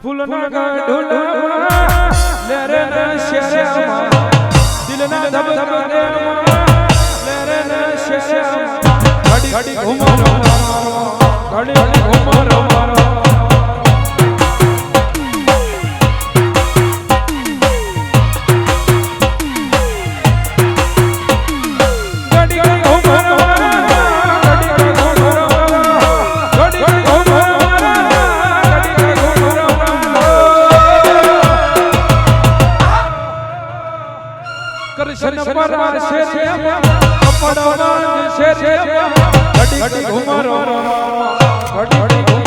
ફૂલના ગઢુલામાં લેરે ને શેરમાં દિલના ધબધબામાં લેરે ને શેરમાં ઘડી ઘડી ઘુમરો ઘડી ઘડી ઘુમરો कृष्ण परा शेरिया कपड़ा शेरिया घड़ी घड़ी घुमरो घड़ी घड़ी